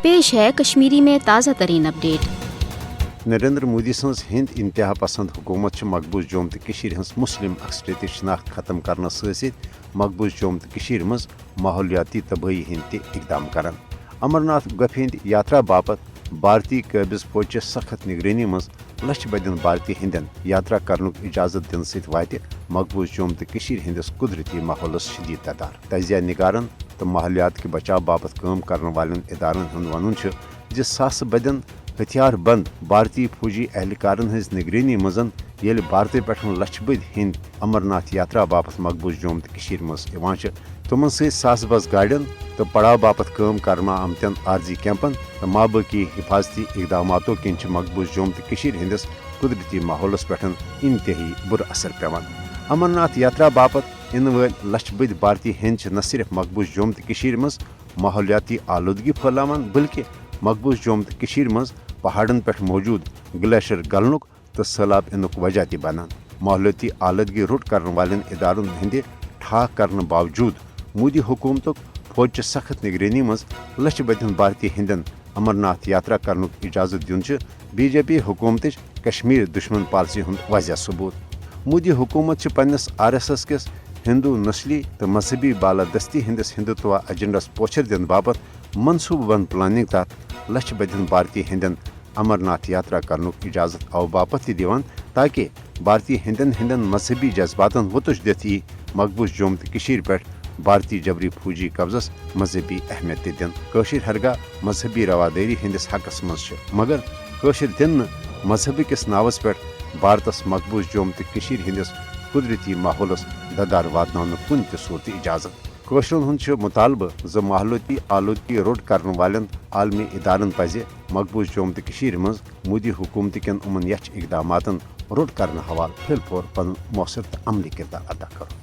पेश है कश्मीरी में ताज़ा तरीन अपडेट। नरेंद्र मोदी सन्स हिंद इंतहा पसंद हुकूमत मकबूज जोम तो हज मुस्लिम अक्सरियत शनाख्त खत्म करने सहित मकबूज जोम तो मज माहौलियाती तबाही हंद इकदाम कर। अमरनाथ गुफा हंद यात्रा बापत भारतीय काबिज फौज सख्त निगरानी मज लछ बदन भारतीय हंदन यात्रा करनुक इजाजत दिन सत वात मकबूज जोम तो हंदिस कुदरती माहौलस शदीद तदार। तजिया निगारन तो माहौलियात के बचाव बापत काम करने वाले इदारन हंद वन ज सास बदन हथियार बंद भारतीय फौजी एहलकारन हज निगरानी मजन येल भारत पे लछ बद हिंद अमरनाथ यात्रा बापत मकबूज जोम तो मज तमन सास बस गाड़ियन तो पड़ाव बापत काम करना आमतन आर्जी कैंपन तो माबाकी हिफाजती इकदामातों किन मकबूज जोम तो हंदिस कुदरती माहौलस पे इंतहाई बुर असर पेवान। अमरनाथ यात्रा बापत इन वल लछ बद भारतीय हंद न सिर्फ मकबूज जोम तो मज माहौलियाती आलूदगी फैलावान बल्कि मकबूज जोम तो मज पहाड़न पे मौजूद ग्लेशियर गलनुक तो सैलाब इनुक वजह ति बनान। माहौलियाती आलूदगी रुट करने वाले इदारों हंद ठाक करने बावजूद मोदी हुकूमत फौज सख्त निगरानी मज लछ बदन भारतीय हंदन अमरनाथ यात्रा करनुक इजाजत दिन बीजेपी हुकूमत कश्मीर दुश्मन पॉलिसी हंद वजह सबूत। मोदी हुकूमत पन्नस RSS किस हिंदू नस्ली तो मजहबी बालादस्ती हंदिस हिंदुत्व एजेंडस पोचर दिन बाबत मनसूबबंद प्लानिंग तहत लछ बदन भारतीय हंदन अमरनाथ यात्रा करनुक इजाजत आव बापत दिवान ताकि भारतीय हंदन मजहबी जज्बातन वुतुश दित यी मकबूज जोम तो पे भारतीय जबरी फौजी कब्जस मजहबी अहमियत दिन। कशिर हरगाह मजहबी रवादारी हंदिस हकस मज मगर कशिर दिन मजहब किस नावस पे भारतस मकबूज जोम तो हंदिस कुदरती माहौलस ददार वातन कुन सूरत इजाजत। कशरन हूँ मुतालबह ज माहौलियाती आलूदगी रोड करने वाले आलमी इदारन पज मकबूज जोम तो मज मोदी हुकूमत कन उमन यछ इकदामातन रोड करने हवाल फिल पौर पन मौसर तो अमली किरदार अदा कर।